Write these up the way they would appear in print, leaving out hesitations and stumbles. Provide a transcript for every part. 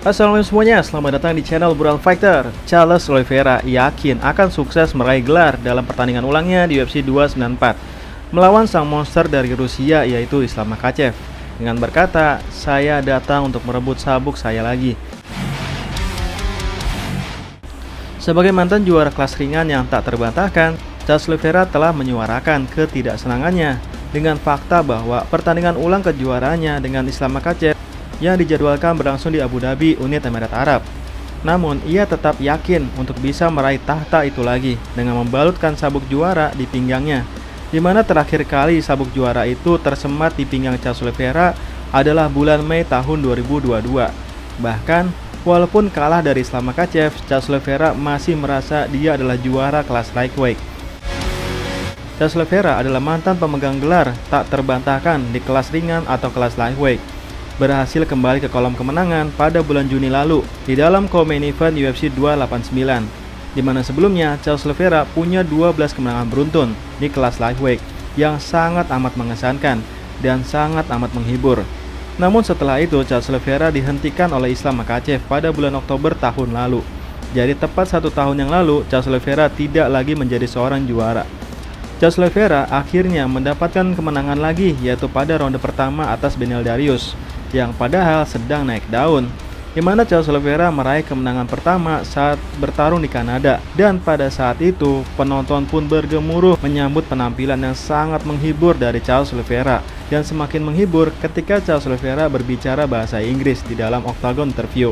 Assalamualaikum semuanya, selamat datang di channel Brutal Fighter. Charles Oliveira yakin akan sukses meraih gelar dalam pertandingan ulangnya di UFC 294 melawan sang monster dari Rusia yaitu Islam Makhachev. Dengan berkata, saya datang untuk merebut sabuk saya lagi. Sebagai mantan juara kelas ringan yang tak terbantahkan, Charles Oliveira telah menyuarakan ketidaksenangannya dengan fakta bahwa pertandingan ulang kejuaraannya dengan Islam Makhachev yang dijadwalkan berlangsung di Abu Dhabi, Uni Emirat Arab. Namun, ia tetap yakin untuk bisa meraih tahta itu lagi dengan membalutkan sabuk juara di pinggangnya, di mana terakhir kali sabuk juara itu tersemat di pinggang Charles Oliveira adalah bulan Mei tahun 2022. Bahkan, walaupun kalah dari Islam Makhachev, Charles Oliveira masih merasa dia adalah juara kelas lightweight. Charles Oliveira adalah mantan pemegang gelar tak terbantahkan di kelas ringan atau kelas lightweight, berhasil kembali ke kolom kemenangan pada bulan Juni lalu di dalam co-main event UFC 289, di mana sebelumnya Charles Oliveira punya 12 kemenangan beruntun di kelas lightweight yang sangat amat mengesankan dan sangat amat menghibur. Namun setelah itu Charles Oliveira dihentikan oleh Islam Makhachev pada bulan Oktober tahun lalu. Jadi tepat 1 tahun yang lalu Charles Oliveira tidak lagi menjadi seorang juara. Charles Oliveira akhirnya mendapatkan kemenangan lagi, yaitu pada ronde pertama atas Beneil Dariush yang padahal sedang naik daun, di mana Charles Oliveira meraih kemenangan pertama saat bertarung di Kanada. Dan pada saat itu penonton pun bergemuruh menyambut penampilan yang sangat menghibur dari Charles Oliveira, dan semakin menghibur ketika Charles Oliveira berbicara bahasa Inggris di dalam Octagon interview.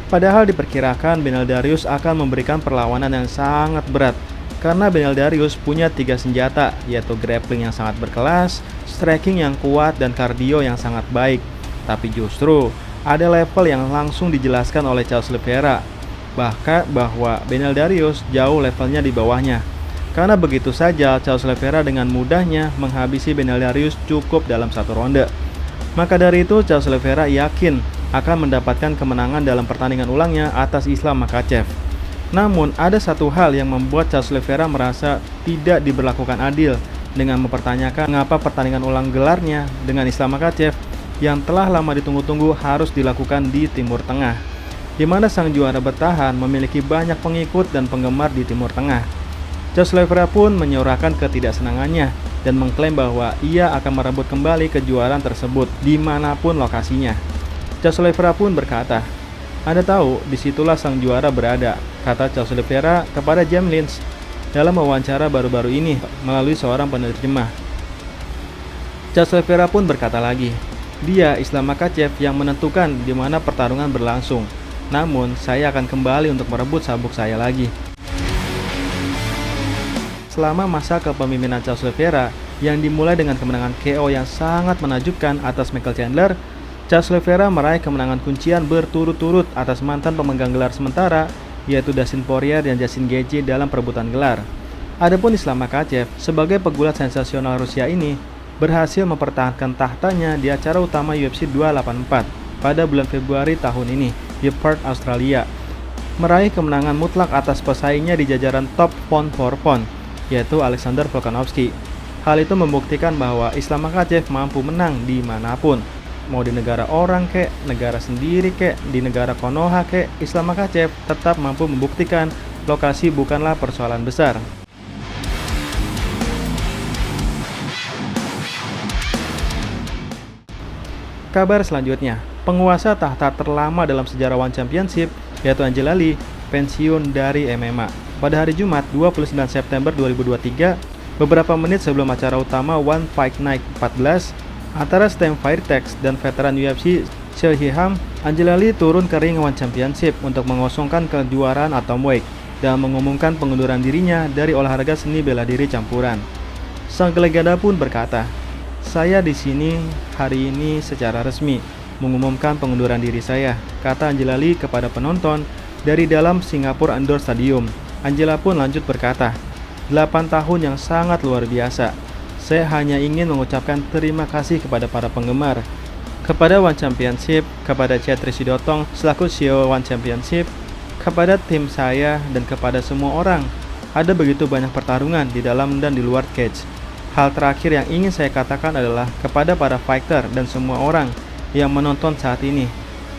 Padahal diperkirakan Beneil Dariush akan memberikan perlawanan yang sangat berat, karena Beneil Dariush punya 3 senjata, yaitu grappling yang sangat berkelas, striking yang kuat, dan kardio yang sangat baik. Tapi justru ada level yang langsung dijelaskan oleh Charles Oliveira, bahkan bahwa Beneil Dariush jauh levelnya di bawahnya. Karena begitu saja Charles Oliveira dengan mudahnya menghabisi Beneil Dariush cukup dalam 1 ronde. Maka dari itu Charles Oliveira yakin akan mendapatkan kemenangan dalam pertandingan ulangnya atas Islam Makhachev. Namun ada satu hal yang membuat Charles Oliveira merasa tidak diberlakukan adil dengan mempertanyakan mengapa pertandingan ulang gelarnya dengan Islam Makhachev yang telah lama ditunggu-tunggu harus dilakukan di Timur Tengah, di mana sang juara bertahan memiliki banyak pengikut dan penggemar di Timur Tengah. Charles Oliveira pun menyuarakan ketidaksenangannya dan mengklaim bahwa ia akan merebut kembali kejuaraan tersebut dimanapun lokasinya. Charles Oliveira pun berkata, "Anda tahu, disitulah sang juara berada," kata Charles Oliveira kepada James Lynch dalam wawancara baru-baru ini melalui seorang penerjemah. Charles Oliveira pun berkata lagi, "Dia Islam Makhachev yang menentukan di mana pertarungan berlangsung. Namun, saya akan kembali untuk merebut sabuk saya lagi." Selama masa kepemimpinan Charles Oliveira yang dimulai dengan kemenangan KO yang sangat menakjubkan atas Michael Chandler, Charles Oliveira meraih kemenangan kuncian berturut-turut atas mantan pemegang gelar sementara yaitu Dustin Poirier dan Justin Gaethje dalam perebutan gelar. Adapun Islam Makhachev sebagai pegulat sensasional Rusia ini berhasil mempertahankan tahtanya di acara utama UFC 284 pada bulan Februari tahun ini di Perth, Australia, meraih kemenangan mutlak atas pesaingnya di jajaran top pound for pound, yaitu Alexander Volkanovski. Hal itu membuktikan bahwa Islam Makhachev mampu menang dimanapun, mau di negara orang kek, negara sendiri kek, di negara Konoha kek, Islam Makhachev tetap mampu membuktikan lokasi bukanlah persoalan besar. Kabar selanjutnya, penguasa tahta terlama dalam sejarah One Championship yaitu Angela Lee pensiun dari MMA. Pada hari Jumat 29 September 2023, beberapa menit sebelum acara utama One Fight Night 14 antara Stem Fairtex dan veteran UFC Seo Hee Ham, Angela Lee turun ke ring One Championship untuk mengosongkan kejuaraan atomweight dan mengumumkan pengunduran dirinya dari olahraga seni bela diri campuran. Sang legenda pun berkata, "Saya di sini hari ini secara resmi mengumumkan pengunduran diri saya," kata Angela Lee kepada penonton dari dalam Singapore Indoor Stadium. Angela pun lanjut berkata, "8 tahun yang sangat luar biasa. Saya hanya ingin mengucapkan terima kasih kepada para penggemar, kepada One Championship, kepada Chetri Sidotong selaku CEO One Championship, kepada tim saya, dan kepada semua orang. Ada begitu banyak pertarungan di dalam dan di luar cage. Hal terakhir yang ingin saya katakan adalah kepada para fighter dan semua orang yang menonton saat ini.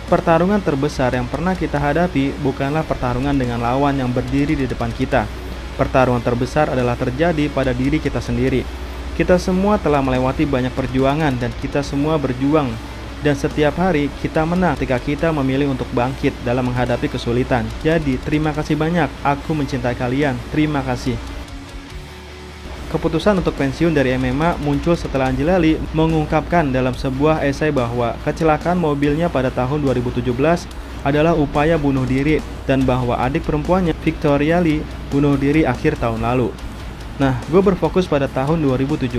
pertarungan terbesar yang pernah kita hadapi bukanlah pertarungan dengan lawan yang berdiri di depan kita. Pertarungan terbesar adalah terjadi pada diri kita sendiri. Kita semua telah melewati banyak perjuangan dan kita semua berjuang. Dan setiap hari kita menang ketika kita memilih untuk bangkit dalam menghadapi kesulitan. Jadi terima kasih banyak, aku mencintai kalian, terima kasih. Keputusan untuk pensiun dari MMA muncul setelah Angela Lee mengungkapkan dalam sebuah esai bahwa kecelakaan mobilnya pada tahun 2017 adalah upaya bunuh diri dan bahwa adik perempuannya, Victoria Lee, bunuh diri akhir tahun lalu. Nah, gue berfokus pada tahun 2017,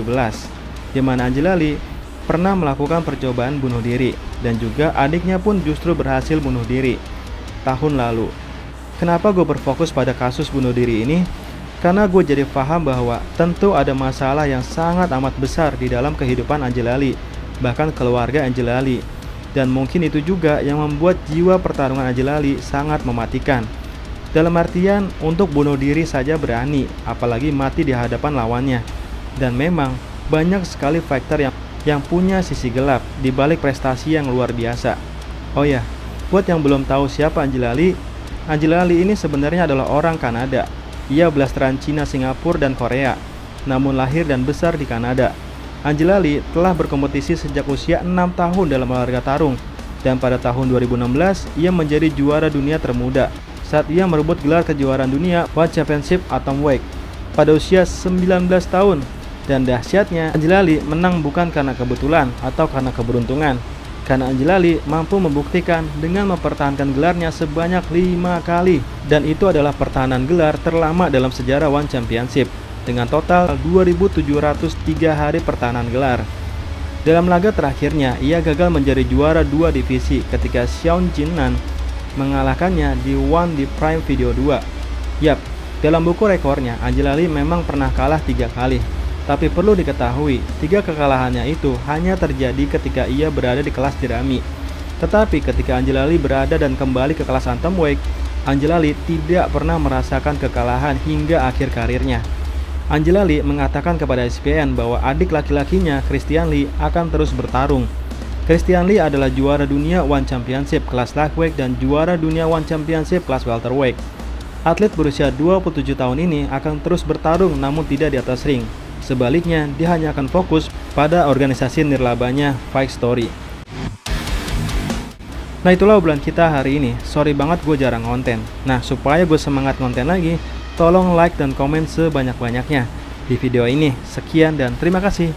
di mana Angela Lee pernah melakukan percobaan bunuh diri dan juga adiknya pun justru berhasil bunuh diri tahun lalu. Kenapa gue berfokus pada kasus bunuh diri ini? Karena gue jadi paham bahwa tentu ada masalah yang sangat amat besar di dalam kehidupan Angela Lee, bahkan keluarga Angela Lee. Dan mungkin itu juga yang membuat jiwa pertarungan Angela Lee sangat mematikan. Dalam artian, untuk bunuh diri saja berani, apalagi mati di hadapan lawannya. Dan memang, banyak sekali faktor yang punya sisi gelap di balik prestasi yang luar biasa. Oh ya, buat yang belum tahu siapa Angela Lee ini sebenarnya adalah orang Kanada. Ia blasteran Cina, Singapura, dan Korea, namun lahir dan besar di Kanada. Angela Lee telah berkompetisi sejak usia 6 tahun dalam olahraga tarung, dan pada tahun 2016 ia menjadi juara dunia termuda saat ia merebut gelar kejuaraan dunia World Championship Atomweight pada usia 19 tahun. Dan dahsyatnya, Angela Lee menang bukan karena kebetulan atau karena keberuntungan, karena Angela Lee mampu membuktikan dengan mempertahankan gelarnya sebanyak 5 kali. Dan itu adalah pertahanan gelar terlama dalam sejarah One Championship, dengan total 2.703 hari pertahanan gelar. Dalam laga terakhirnya, ia gagal menjadi juara 2 divisi ketika Xiao Jinnan mengalahkannya di One di Prime Video 2. Yap, dalam buku rekornya, Angela Lee memang pernah kalah 3 kali. Tapi perlu diketahui, 3 kekalahannya itu hanya terjadi ketika ia berada di kelas jerami. Tetapi ketika Angela Lee berada dan kembali ke kelas Atomweight, Angela Lee tidak pernah merasakan kekalahan hingga akhir karirnya. Angela Lee mengatakan kepada ESPN bahwa adik laki-lakinya, Christian Lee, akan terus bertarung. Christian Lee adalah juara dunia One Championship kelas lightweight dan juara dunia One Championship kelas welterweight. Atlet berusia 27 tahun ini akan terus bertarung namun tidak di atas ring. Sebaliknya, dia hanya akan fokus pada organisasi nirlabanya Fight Story. Nah, itulah obrolan kita hari ini. Sorry banget gue jarang konten. Nah, supaya gue semangat konten lagi, tolong like dan komen sebanyak-banyaknya di video ini. Sekian dan terima kasih.